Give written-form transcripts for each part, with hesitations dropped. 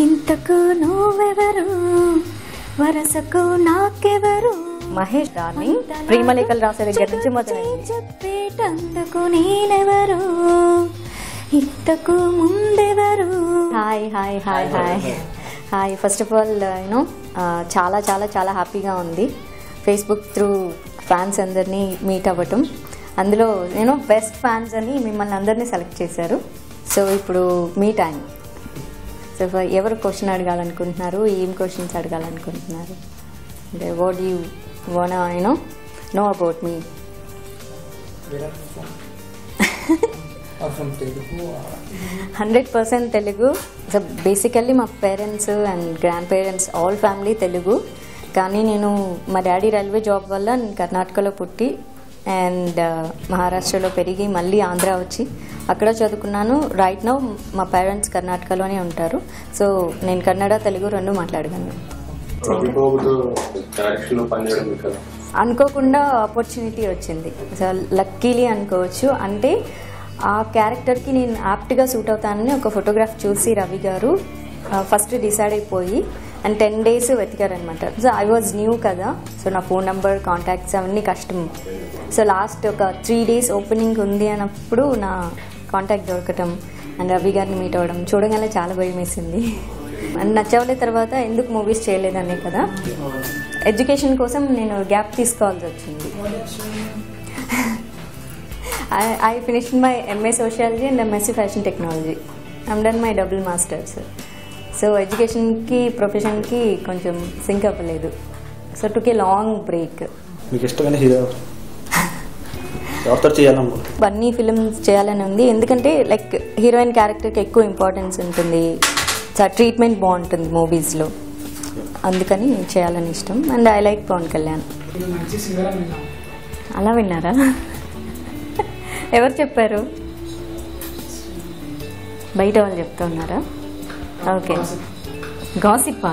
ఇంతకు నువ్వెవరు వరసకు నాకెవరు మహేష్ డార్లింగ్ ప్రేమలేఖలు రాసే దగ్గర నుంచి మొదలైంది. చెప్పేటందుకు నేనెవరు ఇంతకు ముందెవరు. Hi hi hi hi hi first of all you know చాలా చాలా చాలా హ్యాపీగా ఉంది ఫేస్బుక్ త్రూ ఫ్యాన్స్ అందరినీ మీట్ అవ్వటం. అందులో నేను బెస్ట్ ఫ్యాన్స్ అని మిమ్మల్ని అందరినీ సెలెక్ట్ చేశారు. సో ఇప్పుడు మీ టైం. సో ఎవరు క్వశ్చన్ అడగాలనుకుంటున్నారు, ఏం క్వశ్చన్స్ అడగాలనుకుంటున్నారు, అంటే what you want know about me? 100% Telugu. So basically మా parents and grand parents all family Telugu. కానీ నేను మా డాడీ రైల్వే జాబ్ వల్ల నేను కర్ణాటకలో పుట్టి అండ్ మహారాష్ట్రలో పెరిగి మళ్ళీ ఆంధ్ర వచ్చి అక్కడ చదువుకున్నాను. రైట్ నౌ మా పేరెంట్స్ కర్ణాటకలోనే ఉంటారు. సో నేను కన్నడ తెలుగు రెండు మాట్లాడగలను. అనుకోకుండా ఆపర్చునిటీ వచ్చింది. సో లక్కీలీ అనుకోవచ్చు. అంటే ఆ క్యారెక్టర్కి నేను యాప్ట్గా సూట్ అవుతానని ఒక ఫోటోగ్రాఫ్ చూసి రవి గారు ఫస్ట్ డిసైడ్ అయిపోయి అండ్ 10 days వెతికారనమాట. సో ఐ వాజ్ న్యూ కదా, సో నా ఫోన్ నెంబర్ కాంటాక్ట్స్ అవన్నీ కష్టం. సో లాస్ట్ ఒక 3 days ఓపెనింగ్ ఉంది అన్నప్పుడు నా కాంటాక్ట్ దొరకటం అండ్ రవి గారిని మీట్ అవ్వడం చూడగానే చాలా భయం వేసింది. అండ్ నచ్చవలే తర్వాత ఎందుకు మూవీస్ చేయలేదనే కదా, ఎడ్యుకేషన్ కోసం నేను గ్యాప్ తీసుకోవాల్సి వచ్చింది. I finished my MA Sociology and MSc Fashion Technology. I'm done my double masters. So ఎడ్యుకేషన్కి ప్రొఫెషన్కి కొంచెం సింక్ అవ్వలేదు. So took a long break. మీకు ఇష్టమైన హీరో ఎవరితో చేయాలనుకుంటున్నారు? బన్నీ ఫిల్మ్స్ చేయాలని ఉంది. ఎందుకంటే లైక్ హీరోయిన్ క్యారెక్టర్కి ఎక్కువ ఇంపార్టెన్స్ ఉంటుంది, ట్రీట్మెంట్ బాగుంటుంది మూవీస్లో, అందుకని చేయాలని ఇష్టం. And I like Pavan Kalyan. అలా విన్నారా? ఎవరు చెప్పారు? బయట వాళ్ళు చెప్తూ ఉన్నారా? ఓకే. గాసిప్పా?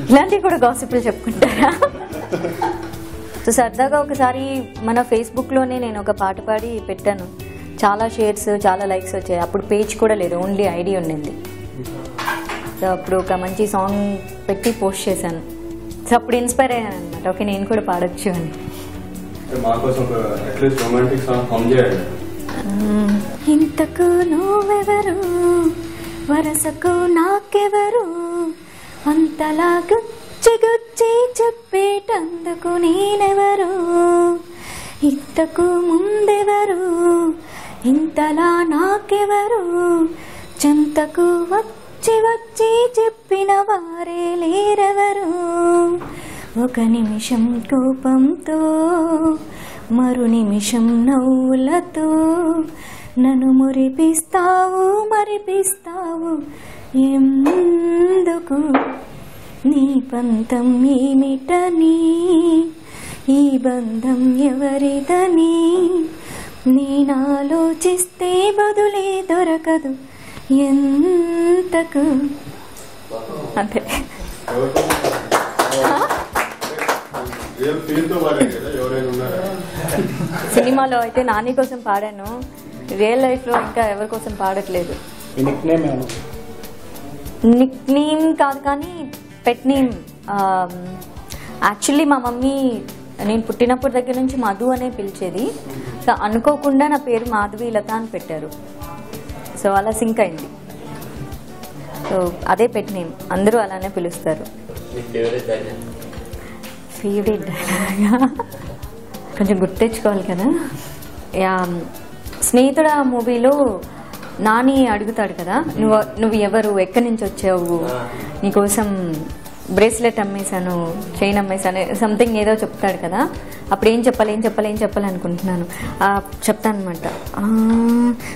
ఇలాంటివి కూడా గాసిప్లు చెప్పుకుంటారా? సో సరదాగా ఒకసారి మన ఫేస్బుక్లోనే నేను ఒక పాట పాడి పెట్టాను. చాలా షేర్స్, చాలా లైక్స్ వచ్చాయి. అప్పుడు పేజ్ కూడా లేదు, ఓన్లీ ఐడి ఉండింది. సో అప్పుడు ఒక మంచి సాంగ్ పెట్టి పోస్ట్ చేశాను. సో అప్పుడు ఇన్స్పైర్ అయ్యాను అనమాట, ఓకే నేను కూడా పాడొచ్చు అని. ఇంతకు నువ్వెవరు వరసకు నాకెవరు అంతలా గుచ్చి గుచ్చి చెప్పేటందుకు నేనెవరు ఇంతకు ముందెవరు ఇంతలా నాకెవరు చెంతకు వచ్చి వచ్చి చెప్పిన వారే లేరెవరు. ఒక నిమిషం కోపంతో మరు నిమిషం నవ్వులతో నన్ను మురిపిస్తావు మరిపిస్తావు ఎందుకు, నీ పంతం ఏమిటని, ఈ బంధం ఎవరిదని నేనాలోచిస్తే బదులే దొరకదు ఎంతకు. అంతే. సినిమాలో అయితే నాని కోసం పాడాను, రియల్ లైఫ్లో ఇంకా ఎవరి కోసం పాడట్లేదు. నిక్ నేమ్ కాదు కానీ పెట్ నేమ్. యాక్చువల్లీ మా మమ్మీ నేను పుట్టినప్పటి దగ్గర నుంచి మధు అనే పిలిచేది. సో అనుకోకుండా నా పేరు మాధవి లత అని పెట్టారు. సో అలా సింక్ అయింది. సో అదే పెట్ నేమ్, అందరూ అలానే పిలుస్తారు. ఫేవరెట్ డైలాగా కొంచెం గుర్తు తెచ్చుకోవాలి కదా. స్నేహితుడు ఆ మూవీలో నాని అడుగుతాడు కదా, నువ్వు ఎవరు, ఎక్కడి నుంచి వచ్చావు, నీకోసం బ్రేస్లెట్ అమ్మేశాను, చైన్ అమ్మేశాను, సంథింగ్ ఏదో చెప్తాడు కదా. అప్పుడు ఏం చెప్పాలి అనుకుంటున్నాను. చెప్తాను అనమాట.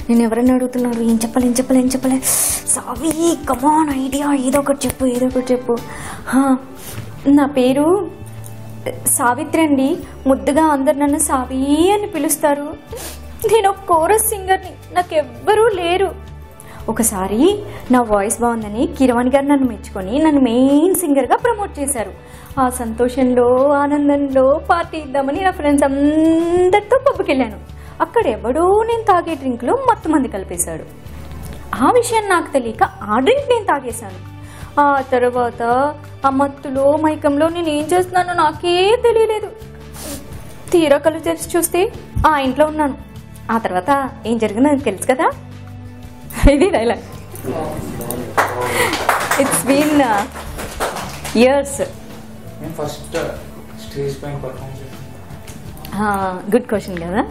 నేను ఎవరైనా అడుగుతున్నారు, ఏం చెప్పాలి సావి కమాన్ ఐడియా, ఏదో ఒకటి చెప్పు. నా పేరు సావిత్రి అండి, ముద్దుగా అందరు నన్ను సావి అని పిలుస్తారు. నేను ఒక కోరస్ సింగర్ని, నాకెవ్వరూ లేరు. ఒకసారి నా వాయిస్ బాగుందని కిరవాణి గారు నన్ను మెచ్చుకొని నన్ను మెయిన్ సింగర్గా ప్రమోట్ చేశారు. ఆ సంతోషంలో ఆనందంలో పార్టీ ఇద్దామని నా ఫ్రెండ్స్ అందరితో పబ్కి వెళ్ళాను. అక్కడ ఎవడో నేను తాగే డ్రింక్లో మొత్తం మంది కలిపేశాడు. ఆ విషయం నాకు తెలియక ఆ డ్రింక్ నేను తాగేశాను. ఆ తర్వాత ఆ మత్తులో మైకంలో నేను ఏం చేస్తున్నానో నాకే తెలియలేదు. తీరా కళ్ళు తెరిచి చూస్తే ఆ ఇంట్లో ఉన్నాను. ఆ తర్వాత ఏం జరిగిందో నాకు తెలుసు కదా. ఇది dialogue. It's been years. Good question కదా.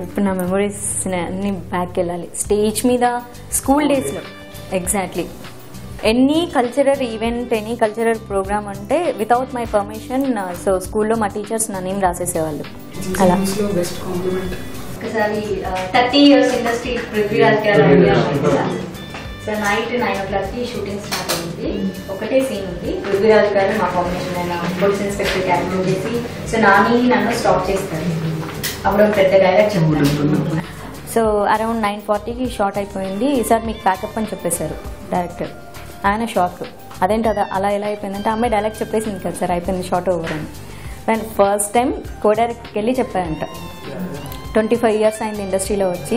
ఇప్పుడు నా మెమరీస్ అన్ని బ్యాక్ వెళ్ళాలి. స్టేజ్ మీద స్కూల్ డేస్లో exactly any cultural event, any cultural program అంటే వితౌట్ మై పర్మిషన్, సో స్కూల్లో మా టీచర్స్ నా నేమ్ రాసేసేవాళ్ళు. అలా ఒకసారి 30 years ఇండస్ట్రీ పృథ్వీరాజ్ గారు సో నైట్ 9 o'clockకి షూటింగ్ స్టార్ట్ అయింది. ఒకటే సీన్ ఉంది. పృథ్వీరాజ్ గారు మా కాంబినేషన్ అయిన పోలీస్ ఇన్స్పెక్టర్ క్యారెక్టర్ చేసి సో నాని నన్ను స్టాప్ చేస్తారు. అప్పుడు పెద్ద డైలాగ్ చెప్తాను. సో అరౌండ్ 9:40కి షార్ట్ అయిపోయింది. సార్ మీకు ప్యాకప్ అని చెప్పేశారు డైరెక్టర్. ఆయన షాక్, అదేంటి అలా ఎలా అయిపోయిందంటే అమ్మాయి డైలాగ్ చెప్పేసింది కదా సార్, అయిపోయింది షార్ట్ ఓవర్ అని. అండ్ ఫస్ట్ టైం కో డైరెక్ట్కి వెళ్ళి చెప్పారంట. 25 years అయింది ఇండస్ట్రీలో వచ్చి,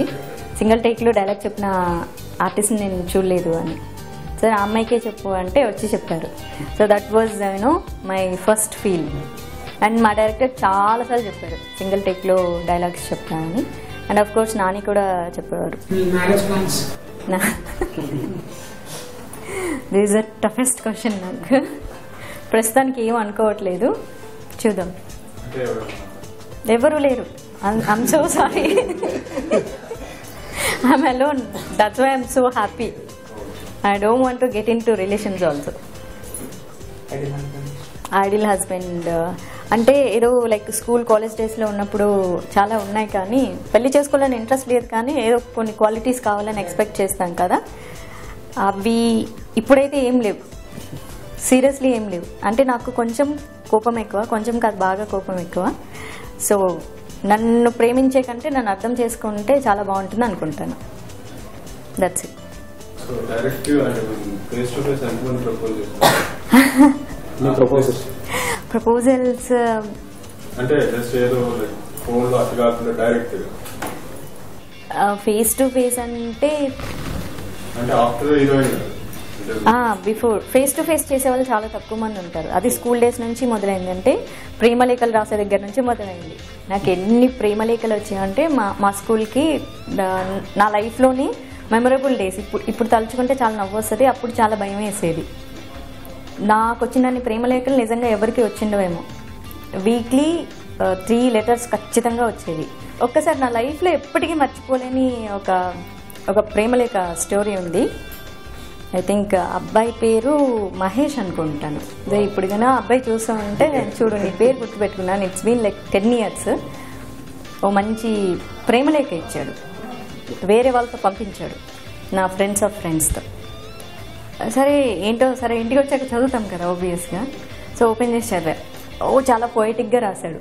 సింగిల్ టేక్లో డైలాగ్ చెప్పిన ఆర్టిస్ట్ని నేను చూడలేదు అని. సార్ ఆ అమ్మాయికే చెప్పు అంటే వచ్చి చెప్పారు. So that was my first feel. And మా డైరెక్టర్ చాలాసార్లు చెప్పారు సింగిల్ టేక్లో డైలాగ్స్ చెప్తానని. అండ్ ఆఫ్ కోర్స్ నాని కూడా చెప్పేవారు. This is the toughest question. నాకు ప్రస్తుతానికి ఏం అనుకోవట్లేదు, చూద్దాం. ఎవరు లేరు. I'm so sorry. I'm alone. That's why I'm so happy. I don't want to get into relations also. Ideal husband అంటే ఏదో లైక్ స్కూల్ కాలేజ్ డేస్లో ఉన్నప్పుడు చాలా ఉన్నాయి, కానీ పెళ్లి చేసుకోవాలని ఇంట్రెస్ట్ లేదు, కానీ ఏదో కొన్ని క్వాలిటీస్ కావాలని ఎక్స్పెక్ట్ చేస్తాం కదా. అవి ఇప్పుడైతే ఏం లేవు, సీరియస్లీ ఏం లేవు. అంటే నాకు కొంచెం కోపం ఎక్కువ, కొంచెం కాదు బాగా కోపం ఎక్కువ. సో నన్ను ప్రేమించే కంటే నన్ను అర్థం చేసుకుంటే చాలా బాగుంటుంది అనుకుంటాను. That's it. Proposals face to face అంటే బిఫోర్ ఫేస్ టు ఫేస్ చేసే వాళ్ళు చాలా తక్కువ మంది ఉంటారు. అది స్కూల్ డేస్ నుంచి మొదలైంది. అంటే ప్రేమలేఖలు రాసే దగ్గర నుంచి మొదలైంది. నాకు ఎన్ని ప్రేమలేఖలు వచ్చాయంటే మా స్కూల్కి నా లైఫ్లోని మెమరబుల్ డేస్. ఇప్పుడు తలుచుకుంటే చాలా నవ్వు వస్తుంది, అప్పుడు చాలా భయం వేసేది. నాకు వచ్చిన ప్రేమలేఖలు నిజంగా ఎవరికి వచ్చిండవేమో. వీక్లీ 3 letters ఖచ్చితంగా వచ్చేది. ఒక్కసారి నా లైఫ్లో ఎప్పటికీ మర్చిపోలేని ఒక ప్రేమలేఖ స్టోరీ ఉంది. ఐ థింక్ అబ్బాయి పేరు మహేష్ అనుకుంటాను. ఇప్పుడు కన్నా అబ్బాయి చూస్తూ ఉంటే చూడు నీ పేరు గుర్తుపెట్టుకున్నాను. It's been like 10 years. ఓ మంచి ప్రేమలేఖ ఇచ్చాడు, వేరే వాళ్ళతో పంపించాడు, నా ఫ్రెండ్స్ ఆఫ్ ఫ్రెండ్స్తో. సరే ఏంటో సరే ఇంటికి వచ్చాక చదువుతాం కదా ఆబ్వియస్గా. సో ఓపెన్ చేసి చదివా. చాలా పొయిటిక్గా రాశాడు.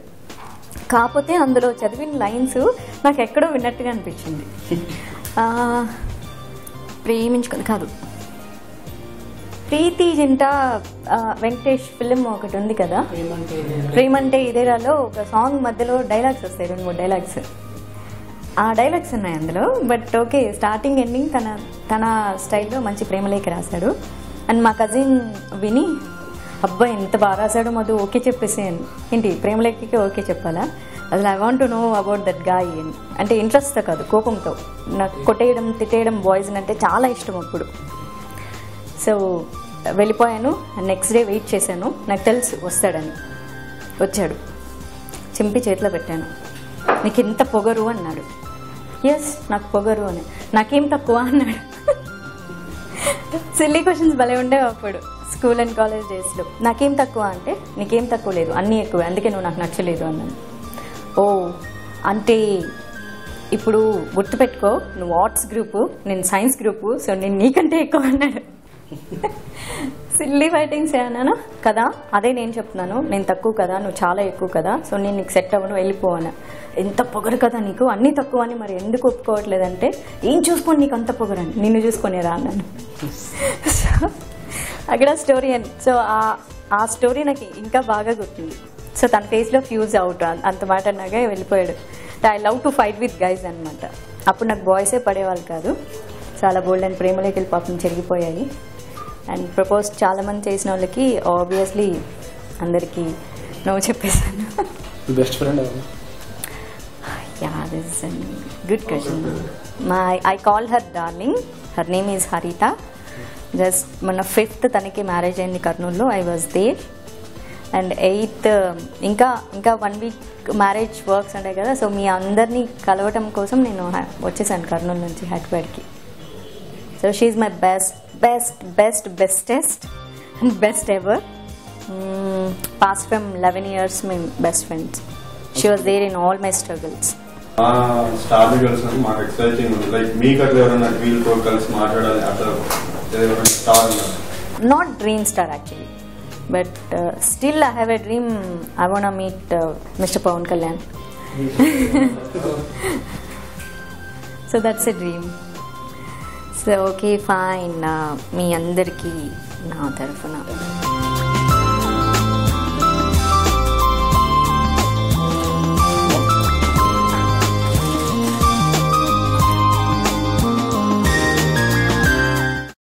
కాకపోతే అందులో చదివిన లైన్స్ నాకు ఎక్కడో విన్నట్టుగా అనిపించింది. ప్రేమించుకుంది కాదు, ప్రీతి జింట వెంకటేష్ ఫిలిం ఒకటి ఉంది కదా, ప్రేమంటే ఇదేరాలో ఒక సాంగ్ మధ్యలో డైలాగ్స్ వస్తాయి, 2-3 డైలాగ్స్. ఆ డైలాగ్స్ ఉన్నాయి అందులో. బట్ ఓకే, స్టార్టింగ్ ఎండింగ్ తన స్టైల్లో మంచి ప్రేమలేఖ రాశాడు. అండ్ మా కజిన్ విని అబ్బాయి ఎంత బాగా రాశాడో మధు, ఓకే చెప్పేసేయండి. ఏంటి ప్రేమలేఖకి ఓకే చెప్పాలా? అసలు I want to know about that guy. అంటే ఇంట్రెస్ట్తో కాదు, కోపంతో. నాకు కొట్టేయడం తిట్టేయడం బాయ్స్ని అంటే చాలా ఇష్టం అప్పుడు. సో వెళ్ళిపోయాను. నెక్స్ట్ డే వెయిట్ చేశాను, నాకు తెలుసు వస్తాడని. వచ్చాడు, చింపి చేతిలో పెట్టాను. నీకు ఎంత పొగరు అన్నాడు. ఎస్ నాకు పొగరు అని. నాకేం తక్కువ అన్నాడు. సిల్లీ క్వశ్చన్స్ భలే ఉండేవి అప్పుడు స్కూల్ అండ్ కాలేజ్ డేస్లో. నాకేం తక్కువ అంటే నీకేం తక్కువ లేదు, అన్నీ ఎక్కువే, అందుకే నువ్వు నాకు నచ్చలేదు అన్నాను. ఓ అంటే ఇప్పుడు గుర్తుపెట్టుకో, నువ్వు ఆర్ట్స్ గ్రూపు, నేను సైన్స్ గ్రూపు, సో నేను నీకంటే ఎక్కువ అన్నాడు. సిల్లీ ఫైటింగ్స్ అన్నాను కదా, అదే నేను చెప్తున్నాను, నేను తక్కువ కదా, నువ్వు చాలా ఎక్కువ కదా, సో నేను నీకు సెట్ అవ్వను, వెళ్ళిపోవాను. ఎంత పొగరు కదా నీకు, అన్నీ తక్కువ అని మరి ఎందుకు ఒప్పుకోవట్లేదంటే, ఏం చూసుకొని నీకు అంత పొగరని, నిన్ను చూసుకొనేరా అన్నాను. సో అక్కడ స్టోరీ అని. సో ఆ స్టోరీ నాకు ఇంకా బాగా గుర్తుంది. సో తన ఫేస్లో ఫ్యూజ్ అవుట్ అంత మాట అన్నాగా వెళ్ళిపోయాడు. I love to fight with guys అనమాట. అప్పుడు నాకు బాయ్సే పడేవాళ్ళు కాదు. చాలా బోల్డ్ అండ్ ప్రేమలోకి వెళ్ళి పాపం చెరిగిపోయాయి. అండ్ ప్రపోజ్ చాలామంది చేసిన వాళ్ళకి ఆబ్వియస్లీ అందరికీ నువ్వు చెప్పేశాను. Best friend Yeah, this is a good question. I call her darling. Her name is Harita. Just మన 5th తనకి మ్యారేజ్ అయింది కర్నూలులో. I was there. And 8th ఇంకా 1 వీక్ మ్యారేజ్ వర్క్స్ ఉంటాయి కదా, సో మీ అందరినీ కలవటం కోసం నేను వచ్చేసాను కర్నూలు నుంచి హైదరాబాద్కి. So she my bestest and best ever. Past from 11 years మేము best friends. She was there in all my struggles. స్టార్ని కలిసినప్పుడు మాకు ఎక్సైటింగ్ ఉంది. లైక్ మీకు అట్లా ఎవరైనా వీళ్ళతో కలిసి మాట్లాడాలి అట్లా స్టార్ ఉన్నారు? Not dream star actually, but still I have a dream. I want to meet Mr. Pawan Kalyan. So that's a dream. So okay, fine. మీ అందరికీ నా తరఫున